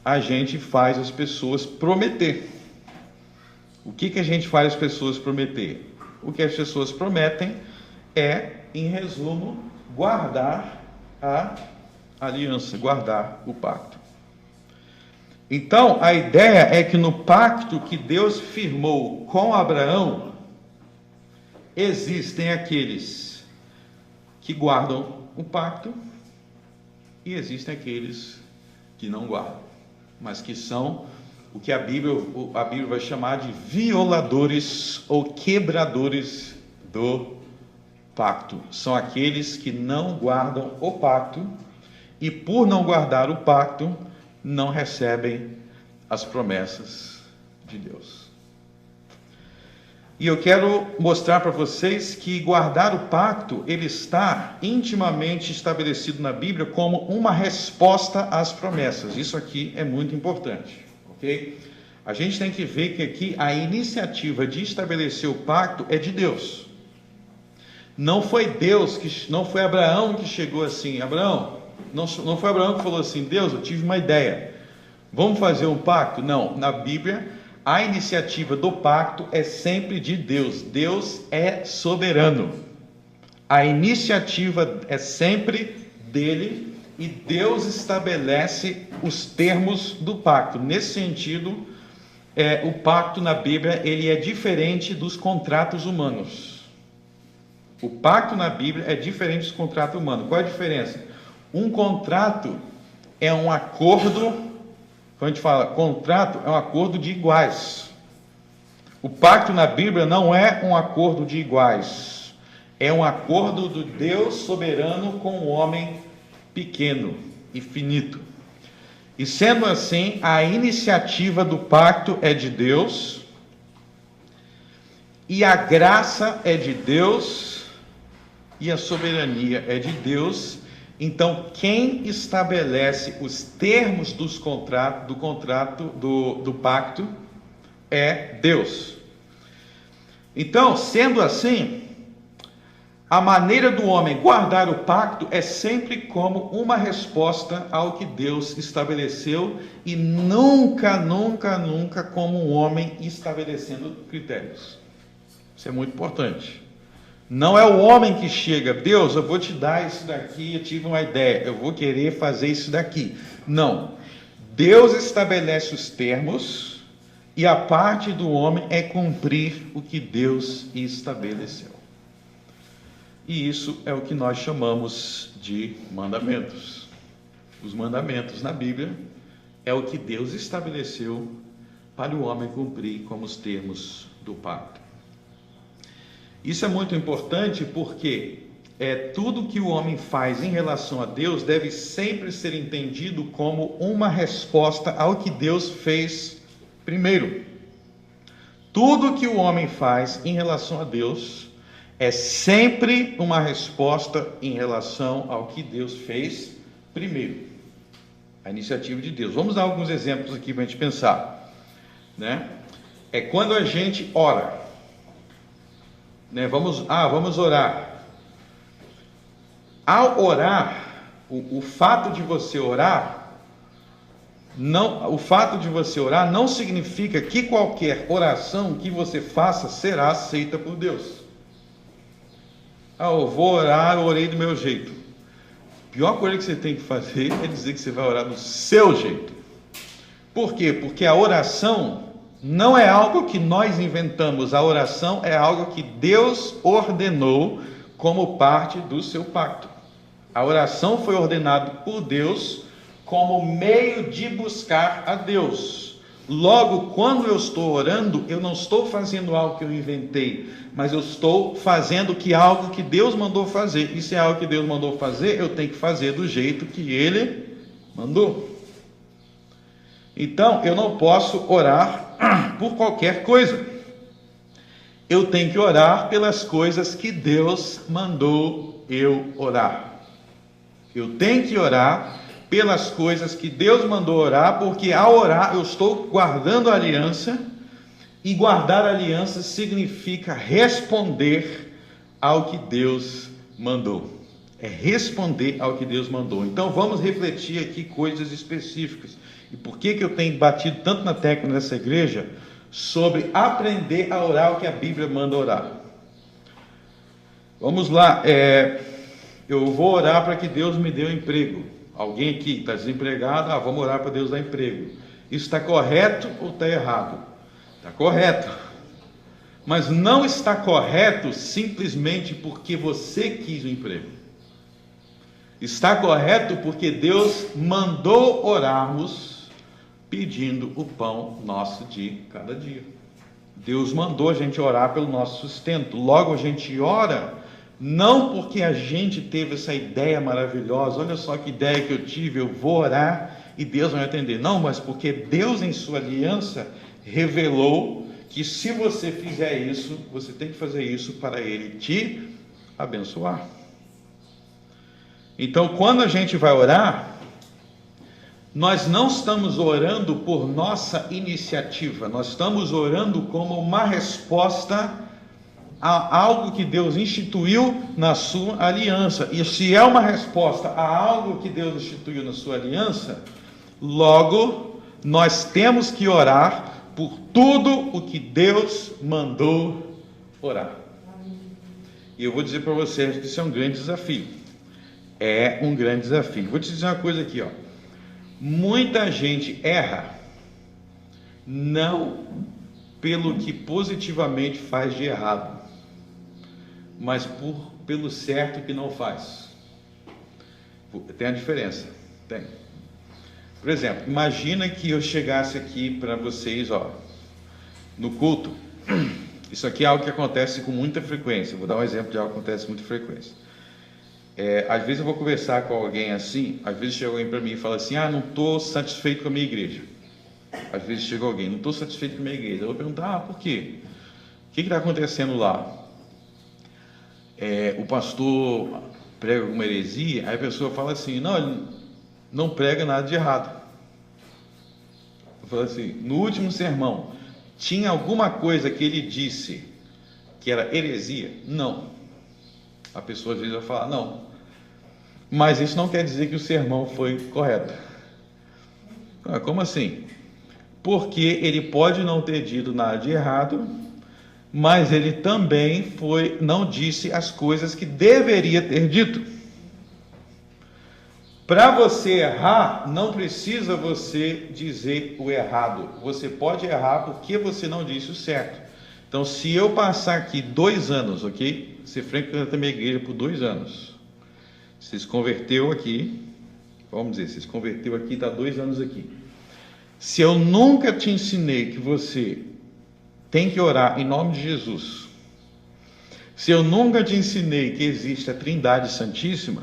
a gente faz as pessoas prometer. O que a gente faz as pessoas prometer? O que as pessoas prometem é, em resumo, guardar a aliança, guardar o pacto. Então, a ideia é que no pacto que Deus firmou com Abraão, existem aqueles que guardam o pacto e existem aqueles que não guardam, mas que são o que a Bíblia vai chamar de violadores ou quebradores do pacto. São aqueles que não guardam o pacto e, por não guardar o pacto, não recebem as promessas de Deus. E eu quero mostrar para vocês que guardar o pacto, ele está intimamente estabelecido na Bíblia como uma resposta às promessas. Isso aqui é muito importante, ok? A gente tem que ver que aqui a iniciativa de estabelecer o pacto é de Deus. Não foi não foi Abraão que chegou assim. Não foi Abraão que falou assim: Deus, eu tive uma ideia, vamos fazer um pacto? Não, na Bíblia a iniciativa do pacto é sempre de Deus. Deus é soberano. A iniciativa é sempre dele e Deus estabelece os termos do pacto. Nesse sentido, o pacto na Bíblia ele é diferente dos contratos humanos. O pacto na Bíblia é diferente dos contratos humanos. Qual é a diferença? Um contrato é um acordo. Quando a gente fala contrato, é um acordo de iguais. O pacto na Bíblia não é um acordo de iguais. É um acordo do Deus soberano com o homem pequeno e finito. E sendo assim, a iniciativa do pacto é de Deus, e a graça é de Deus, e a soberania é de Deus. Então, quem estabelece os termos do pacto é Deus. Então, sendo assim, a maneira do homem guardar o pacto é sempre como uma resposta ao que Deus estabeleceu e nunca como um homem estabelecendo critérios. Isso é muito importante. Não é o homem que chega: Deus, eu vou te dar isso daqui, eu tive uma ideia, eu vou querer fazer isso daqui. Não. Deus estabelece os termos e a parte do homem é cumprir o que Deus estabeleceu. E isso é o que nós chamamos de mandamentos. Os mandamentos na Bíblia é o que Deus estabeleceu para o homem cumprir como os termos do pacto. Isso é muito importante porque tudo que o homem faz em relação a Deus deve sempre ser entendido como uma resposta ao que Deus fez primeiro. Tudo que o homem faz em relação a Deus é sempre uma resposta em relação ao que Deus fez primeiro. A iniciativa de Deus. Vamos dar alguns exemplos aqui para a gente pensar, né? É quando a gente ora. Vamos orar. Ao orar, o fato de você orar não significa que qualquer oração que você faça será aceita por Deus. Eu vou orar, eu orei do meu jeito. pior coisa que você tem que fazer é dizer que você vai orar do seu jeito. Por quê? Porque a oração não é algo que nós inventamos, a oração é algo que Deus ordenou como parte do seu pacto. A oração foi ordenada por Deus como meio de buscar a Deus. Logo, quando eu estou orando, eu não estou fazendo algo que eu inventei, mas eu estou fazendo algo que Deus mandou fazer. E se é algo que Deus mandou fazer, eu tenho que fazer do jeito que Ele mandou. Então, eu não posso orar por qualquer coisa. Eu tenho que orar pelas coisas que Deus mandou eu orar. Eu tenho que orar pelas coisas que Deus mandou orar, porque ao orar eu estou guardando a aliança, e guardar a aliança significa responder ao que Deus mandou. É responder ao que Deus mandou. Então vamos refletir aqui coisas específicas. E por que eu tenho batido tanto na tecla nessa igreja sobre aprender a orar o que a Bíblia manda orar? Vamos lá, eu vou orar para que Deus me dê um emprego. Alguém aqui está desempregado, vamos orar para Deus dar emprego. Isso está correto ou está errado? Está correto. Mas não está correto simplesmente porque você quis o emprego. Está correto porque Deus mandou orarmos pedindo o pão nosso de cada dia. Deus mandou a gente orar pelo nosso sustento. Logo a gente ora, não porque a gente teve essa ideia maravilhosa, olha só que ideia que eu tive, eu vou orar e Deus vai atender. Não, mas porque Deus em sua aliança revelou que se você fizer isso, você tem que fazer isso para Ele te abençoar. Então, quando a gente vai orar, nós não estamos orando por nossa iniciativa, nós estamos orando como uma resposta a algo que Deus instituiu na sua aliança. E se é uma resposta a algo que Deus instituiu na sua aliança, logo nós temos que orar por tudo o que Deus mandou orar. E eu vou dizer para vocês que isso é um grande desafio. É um grande desafio. Vou te dizer uma coisa aqui, ó. Muita gente erra não pelo que positivamente faz de errado, mas pelo certo que não faz. Tem a diferença? Tem. Por exemplo, imagina que eu chegasse aqui para vocês, no culto. Isso aqui é algo que acontece com muita frequência. Vou dar um exemplo de algo que acontece com muita frequência. Às vezes eu vou conversar com alguém assim, às vezes chega alguém para mim e fala assim, não estou satisfeito com a minha igreja. Às vezes chega alguém, não estou satisfeito com a minha igreja. Eu vou perguntar, por quê? O que está acontecendo lá? O pastor prega alguma heresia, aí a pessoa fala assim, não, ele não prega nada de errado. Eu falo assim, no último sermão, tinha alguma coisa que ele disse que era heresia? Não. A pessoa às vezes vai falar, não. Mas isso não quer dizer que o sermão foi correto. Como assim? Porque ele pode não ter dito nada de errado, mas ele também não disse as coisas que deveria ter dito. Para você errar, não precisa você dizer o errado. Você pode errar porque você não disse o certo. Então, se eu passar aqui 2 anos, ok? Você frequenta a minha igreja por 2 anos. Você se converteu aqui, vamos dizer, você se converteu aqui, está 2 anos aqui. Se eu nunca te ensinei que você tem que orar em nome de Jesus, se eu nunca te ensinei que existe a Trindade Santíssima,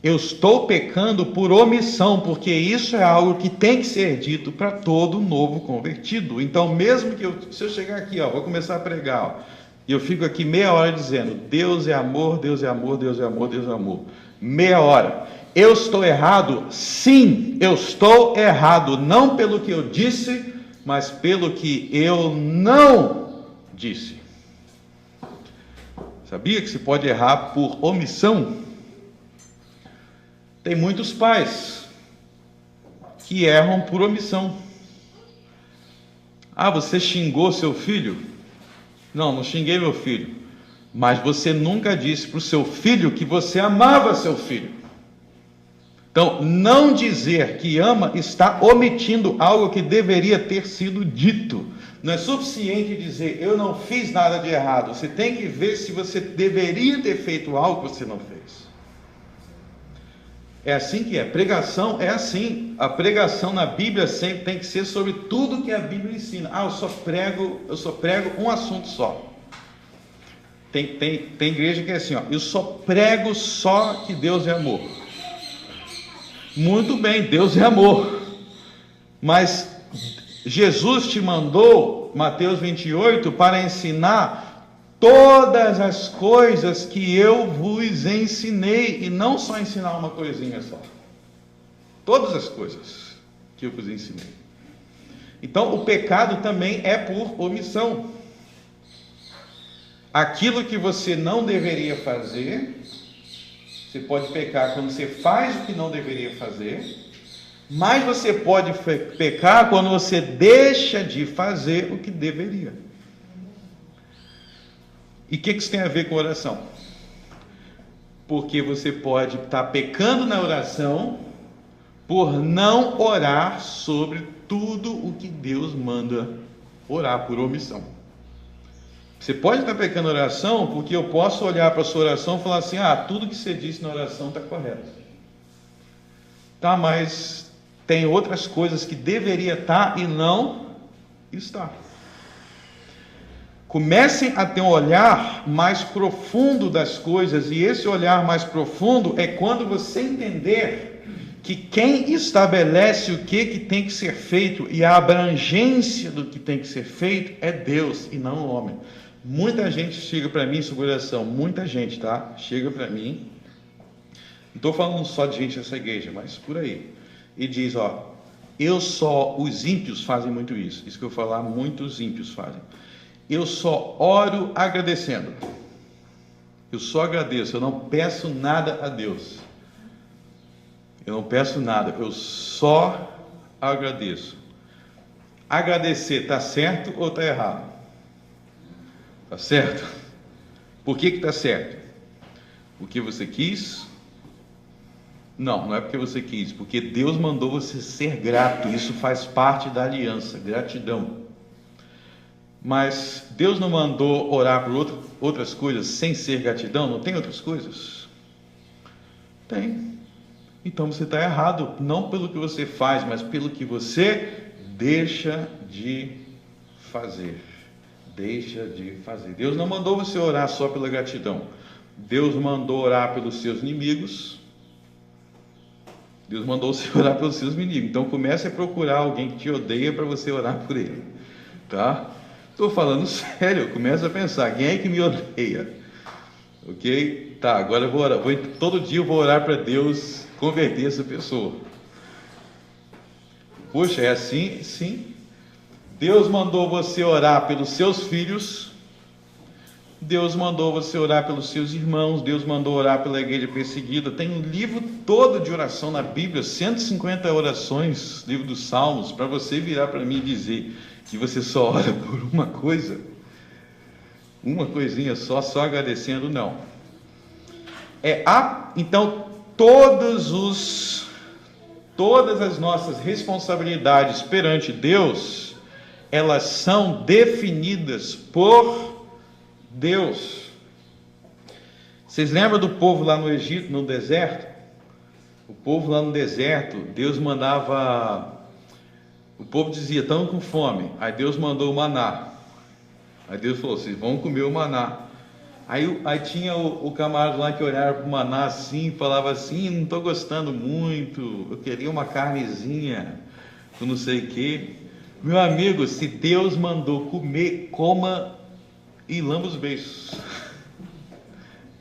eu estou pecando por omissão, porque isso é algo que tem que ser dito para todo novo convertido. Então, mesmo que se eu chegar aqui, vou começar a pregar, e eu fico aqui meia hora dizendo, Deus é amor, Deus é amor, Deus é amor, Deus é amor. Meia hora. Eu estou errado? Sim, eu estou errado. Não pelo que eu disse, mas pelo que eu não disse. Sabia que se pode errar por omissão? Tem muitos pais que erram por omissão. Você xingou seu filho? Não xinguei meu filho. Mas você nunca disse para o seu filho que você amava seu filho. Então, não dizer que ama está omitindo algo que deveria ter sido dito. Não é suficiente dizer, eu não fiz nada de errado. Você tem que ver se você deveria ter feito algo que você não fez. É assim que é. Pregação é assim. A pregação na Bíblia sempre tem que ser sobre tudo que a Bíblia ensina. Eu só prego um assunto só. Tem igreja que é assim, eu só prego só que Deus é amor. Muito bem, Deus é amor. Mas Jesus te mandou, Mateus 28, para ensinar todas as coisas que eu vos ensinei, e não só ensinar uma coisinha só. Todas as coisas que eu vos ensinei. Então, o pecado também é por omissão. Aquilo que você não deveria fazer, você pode pecar quando você faz o que não deveria fazer, mas você pode pecar quando você deixa de fazer o que deveria. E o que isso tem a ver com oração? Porque você pode estar pecando na oração por não orar sobre tudo o que Deus manda orar, por omissão. Você pode estar pecando na oração porque eu posso olhar para a sua oração e falar assim, tudo que você disse na oração está correto. Tá, mas tem outras coisas que deveria estar e não está. Comecem a ter um olhar mais profundo das coisas, e esse olhar mais profundo é quando você entender que quem estabelece o que tem que ser feito e a abrangência do que tem que ser feito é Deus e não o homem. Muita gente chega para mim sobre oração, muita gente, tá? Chega para mim, não estou falando só de gente nessa igreja, mas por aí, e diz, os ímpios fazem muito isso que eu falar, muitos ímpios fazem. Eu só oro agradecendo, eu só agradeço, eu não peço nada a Deus, eu só agradeço. Agradecer está certo ou está errado? Está certo? Por que está certo? Porque você quis? Não é porque você quis, porque Deus mandou você ser grato, isso faz parte da aliança, gratidão. Mas Deus não mandou orar por outras coisas sem ser gratidão? Não tem outras coisas? Tem. Então você está errado, não pelo que você faz, mas pelo que você deixa de fazer. Deus não mandou você orar só pela gratidão. Deus mandou orar pelos seus inimigos. Deus mandou você orar pelos seus inimigos. Então comece a procurar alguém que te odeia para você orar por ele. Tá? Estou falando sério. Começa a pensar, quem é que me odeia? Ok? Tá, agora eu vou orar. Todo dia eu vou orar para Deus converter essa pessoa. Poxa, é assim? Sim. Deus mandou você orar pelos seus filhos, Deus mandou você orar pelos seus irmãos, Deus mandou orar pela igreja perseguida. Tem um livro todo de oração na Bíblia, 150 orações, livro dos Salmos, para você virar para mim e dizer que você só ora por uma coisa, uma coisinha só agradecendo, não. Então, todas as nossas responsabilidades perante Deus, elas são definidas por Deus. Vocês lembram do povo lá no Egito, no deserto? O povo lá no deserto, Deus mandava, o povo dizia, estamos com fome, aí Deus mandou o maná, aí Deus falou, vocês vão comer o maná. Aí tinha o camarada lá que olhava para o maná assim, falava assim, não estou gostando muito, eu queria uma carnezinha, eu não sei o que. Meu amigo, se Deus mandou comer, coma e lamba os beijos.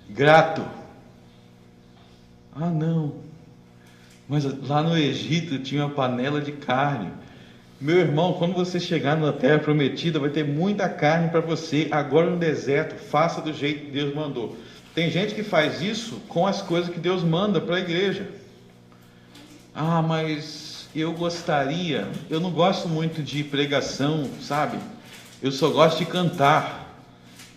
Grato. Não, mas lá no Egito tinha uma panela de carne. Meu irmão, quando você chegar na terra prometida, vai ter muita carne para você. Agora no deserto, faça do jeito que Deus mandou. Tem gente que faz isso com as coisas que Deus manda para a igreja. Mas eu não gosto muito de pregação, sabe? Eu só gosto de cantar.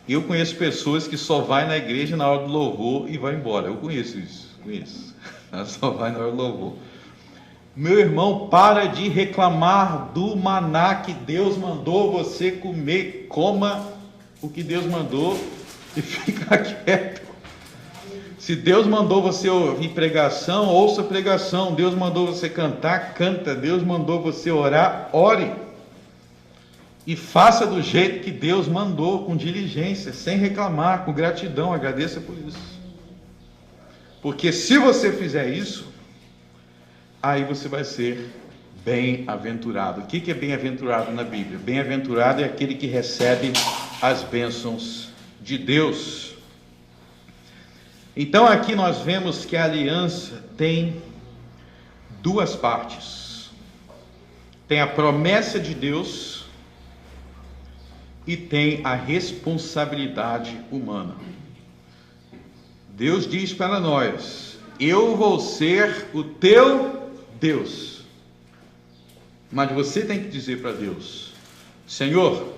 Eu conheço pessoas que só vai na igreja na hora do louvor e vai embora. Eu conheço isso, Ela só vai na hora do louvor. Meu irmão, para de reclamar do maná que Deus mandou você comer. Coma o que Deus mandou e fica quieto. Se Deus mandou você ouvir pregação, ouça pregação. Deus mandou você cantar, canta. Deus mandou você orar, ore. E faça do jeito que Deus mandou, com diligência, sem reclamar, com gratidão. Agradeça por isso. Porque se você fizer isso, aí você vai ser bem-aventurado. O que é bem-aventurado na Bíblia? Bem-aventurado é aquele que recebe as bênçãos de Deus. Então aqui nós vemos que a aliança tem duas partes. Tem a promessa de Deus e tem a responsabilidade humana. Deus diz para nós: eu vou ser o teu Deus. Mas você tem que dizer para Deus: Senhor,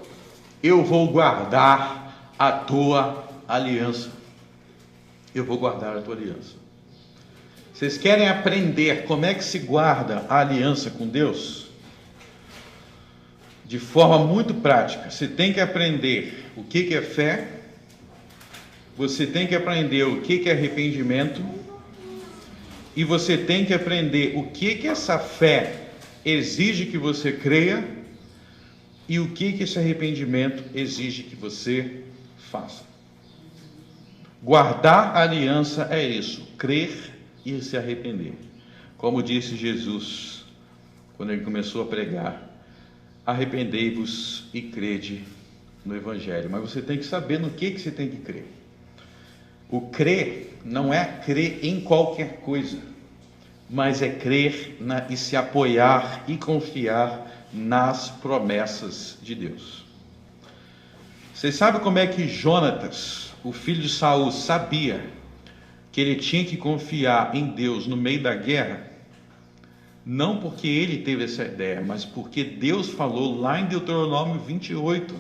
eu vou guardar a tua aliança. Eu vou guardar a tua aliança. Vocês querem aprender como é que se guarda a aliança com Deus? De forma muito prática. Você tem que aprender o que é fé. Você tem que aprender o que é arrependimento. E você tem que aprender o que essa fé exige que você creia e o que esse arrependimento exige que você faça. Guardar a aliança é isso, crer e se arrepender. Como disse Jesus, quando ele começou a pregar: arrependei-vos e crede no Evangelho. Mas você tem que saber no que você tem que crer. O crer não é crer em qualquer coisa, mas é crer e se apoiar e confiar nas promessas de Deus. Vocês sabem como é que Jonatas, o filho de Saul, sabia que ele tinha que confiar em Deus no meio da guerra? Não porque ele teve essa ideia, mas porque Deus falou lá em Deuteronômio 28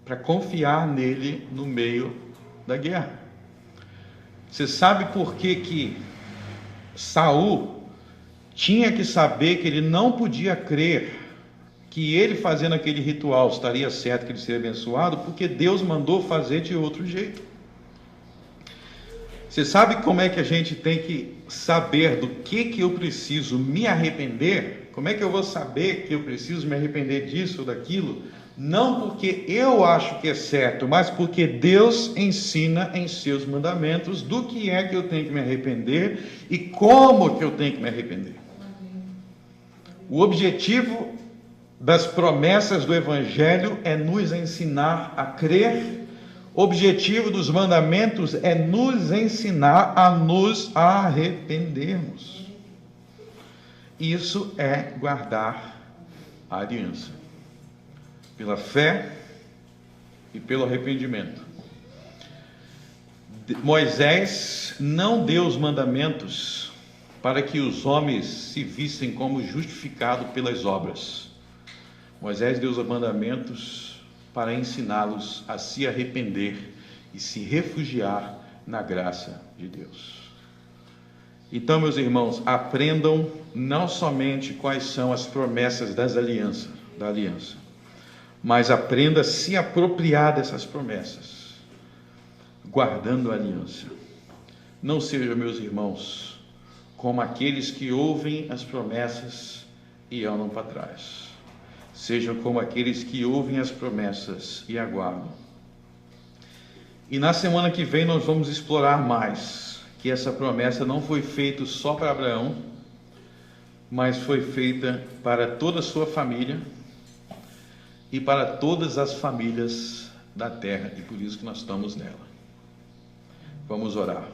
para confiar nele no meio da guerra. Você sabe por que Saul tinha que saber que ele não podia crer que ele fazendo aquele ritual estaria certo, que ele seria abençoado? Porque Deus mandou fazer de outro jeito. Você sabe como é que a gente tem que saber do que eu preciso me arrepender? Como é que eu vou saber que eu preciso me arrepender disso ou daquilo? Não porque eu acho que é certo, mas porque Deus ensina em seus mandamentos do que é que eu tenho que me arrepender e como que eu tenho que me arrepender. O objetivo das promessas do Evangelho é nos ensinar a crer. O objetivo dos mandamentos é nos ensinar a nos arrependermos. Isso é guardar a aliança, pela fé e pelo arrependimento. Moisés não deu os mandamentos para que os homens se vissem como justificados pelas obras. Moisés deu os mandamentos para ensiná-los a se arrepender e se refugiar na graça de Deus. Então, meus irmãos, aprendam não somente quais são as promessas da aliança, mas aprenda a se apropriar dessas promessas, guardando a aliança. Não sejam, meus irmãos, como aqueles que ouvem as promessas e andam para trás. Sejam como aqueles que ouvem as promessas e aguardam. E na semana que vem nós vamos explorar mais que essa promessa não foi feita só para Abraão, mas foi feita para toda a sua família e para todas as famílias da terra, e por isso que nós estamos nela. Vamos orar.